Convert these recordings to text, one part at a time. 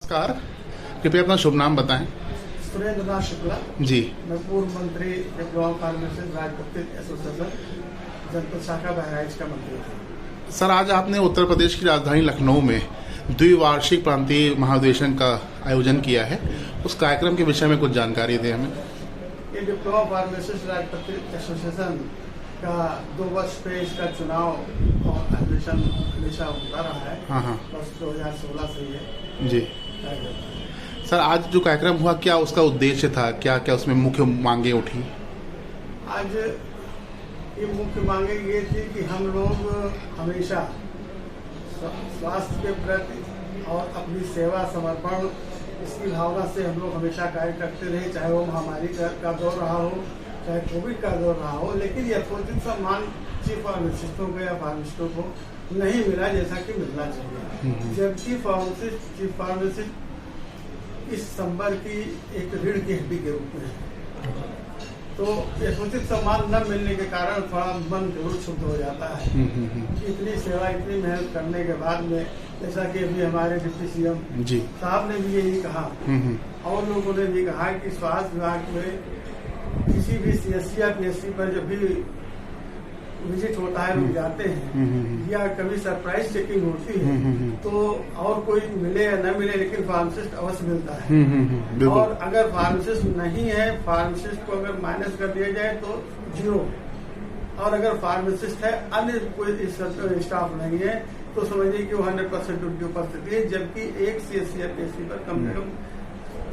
नमस्कार, कृपया अपना शुभ नाम बताएं। सुरेंद्र नाथ शुक्ला जी। मैं पूर्व मंत्री डिप्लोमा फार्मेसिस्ट राजपत्रित एसोसिएशन जनपद शाखा बहराइच का मंत्री था। सर, आज आपने उत्तर प्रदेश की राजधानी लखनऊ में द्विवार्षिक प्रांतीय महाधिवेशन का आयोजन किया है। उस कार्यक्रम के विषय में कुछ जानकारी दें हमें। ये डिप्लोमा फार्मेसिस्ट राजपत्रित एसोसिएशन का 2 वर्ष पे इसका चुनाव और अधिवेशन हमेशा होता रहा है। हाँ। बस 2016 से ये जी सर, आज जो कार्यक्रम हुआ, क्या उसका उद्देश्य था? क्या क्या उसमें मुख्य मांगे उठी? आज ये मुख्य मांगे ये थी कि हम लोग हमेशा स्वास्थ्य के प्रति और अपनी सेवा समर्पण इसकी भावना से हम लोग हमेशा कार्य करते रहे, चाहे वो महामारी का दौर रहा हो, चाहे कोविड का दौर रहा हो। लेकिन यथोचित सम्मान चीफ फार्मासिस्टों को या फार्मासिस्टों को नहीं मिला जैसा कि मिलना चाहिए। जबकि चीफ फार्मासिस्ट इस संबर की एक रीढ़ की हड्डी के रूप में है, तो यथोचित सम्मान न मिलने के कारण थोड़ा मन जरूर क्षुब्ध हो जाता है कि इतनी सेवा इतनी मेहनत करने के बाद में, जैसा कि अभी हमारे डिप्टी सीएम साहब ने भी यही कहा और लोगों ने भी कहा कि स्वास्थ्य विभाग में किसी भी सीएससी या पीएससी पर जब भी विजिट होता है, लोग जाते हैं या कभी सरप्राइज चेकिंग होती है तो और कोई मिले या न मिले, लेकिन फार्मासिस्ट अवश्य मिलता है। और अगर फार्मासिस्ट नहीं है, फार्मासिस्ट को अगर माइनस कर दिया जाए तो 0, और अगर फार्मासिस्ट है, अन्य कोई स्टाफ नहीं है, तो समझिए कि वो 100% उनकी उपस्थिति है। जबकि एक सीएससी या पीएससी पर कम से कम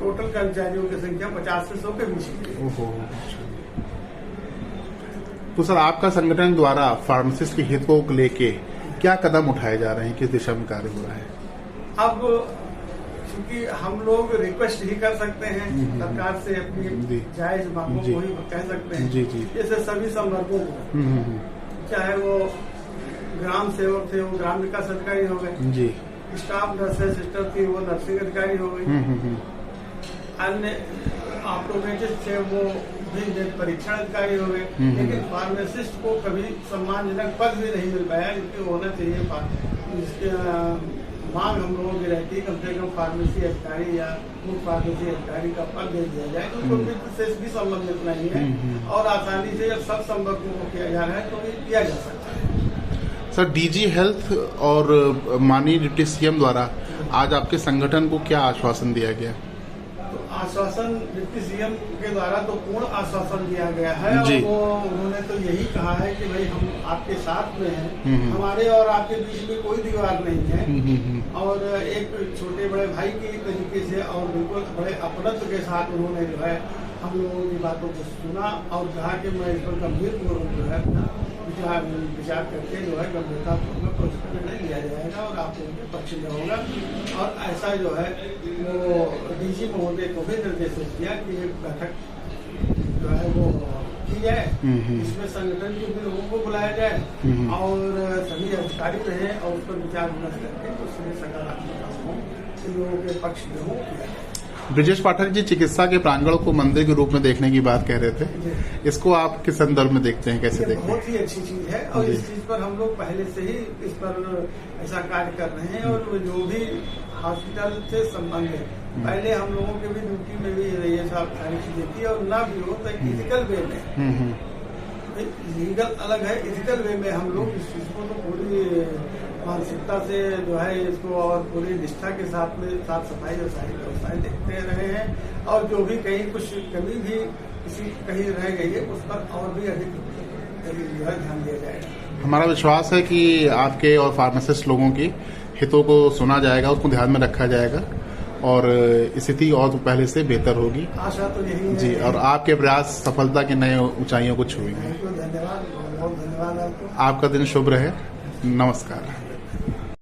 टोटल कर्मचारियों की संख्या 50 से 100 के बीच की है। तो सर, आपका संगठन द्वारा फार्मासिस्ट के हितों को लेके क्या कदम उठाए जा रहे हैं, किस दिशा में कार्य हो रहा है? अब क्योंकि हम लोग रिक्वेस्ट ही कर सकते हैं सरकार से, अपनी जायज मांगों को ही कह सकते हैं। जैसे सभी संवर्गों को, चाहे वो ग्राम सेवक थे वो ग्राम विकास अधिकारी हो गए, स्टाफ नर्सेज सिस्टर थी वो नर्सिंग अधिकारी हो गई, अन्य ऑप्टोमेट्रिस्ट थे वो भी परीक्षण अधिकारी हो गए। लेकिन फार्मासिस्ट को कभी सम्मानजनक पद भी नहीं मिल पाया, जिसकी होना चाहिए। इसके मांग हम लोगों की रहती है कम से कम फार्मेसी अधिकारी या मुख्य फार्मेसी अधिकारी का पद दे दिया जाए, तो उनको वित्त से भी संबंधित नहीं है और आसानी से जब सब संवर्गों को किया जा रहा है तो ये किया जा सकता है। सर, डीजी हेल्थ और माननीय डिप्टी सीएम द्वारा आज आपके संगठन को क्या आश्वासन दिया गया? आश्वासन डिप्टी सीएम के द्वारा तो पूर्ण आश्वासन दिया गया है और वो उन्होंने तो यही कहा है कि भाई हम आपके साथ में हैं, हमारे और आपके बीच में कोई दीवार नहीं है। और एक छोटे बड़े भाई की तरीके से और बिल्कुल बड़े अपनत्व के साथ उन्होंने जो है हम लोगों की बातों को सुना और कहा कि मैं इस पर गंभीरपूर्वक जो है विचार करके जो है गंभीरतापूर्वक उसका निर्णय लिया जाएगा और आप लोगों के पक्ष में होगा। और ऐसा जो है वो डीजी महोदय को भी निर्देशित किया कि एक बैठक जो है वो की जाए, इसमें संगठन के भी लोगों को बुलाया जाए और सभी अधिकारी रहे और उस पर विचार विमर्श करके उसमें सकारात्मक लोगों के पक्ष में हो किया जाए। ब्रिजेश पाठक जी चिकित्सा के प्रांगण को मंदिर के रूप में देखने की बात कह रहे थे, इसको आप किस संदर्भ में देखते हैं, कैसे देखते हैं? बहुत ही अच्छी चीज है और इस चीज पर हम लोग पहले से ही इस पर ऐसा कार्य कर रहे हैं। और जो भी हॉस्पिटल से संबंध है, पहले हम लोगों के भी ड्यूटी में भी ये सब सारी चीजें थी और ना भी हो तो इथिकल वे में, लीगल अलग है, इथिकल वे में हम लोग इस चीज को तो पूरी मानसिकता से जो है इसको और पूरी निष्ठा के साथ में साफ सफाई और सारी व्यवस्थाएं देखते रहे हैं। और जो भी कहीं कुछ कमी भी किसी कहीं रह गई है उस पर और भी अधिक जो है ध्यान दिया जाएगा। हमारा विश्वास है कि आपके और फार्मासिस्ट लोगों की हितों को सुना जाएगा, उसको ध्यान में रखा जाएगा और स्थिति और पहले से बेहतर होगी। आशा तो यही है जी, और आपके प्रयास सफलता के नए ऊंचाइयों को छुएंगे। धन्यवाद, बहुत धन्यवाद आपको। आपका दिन शुभ रहे। नमस्कार।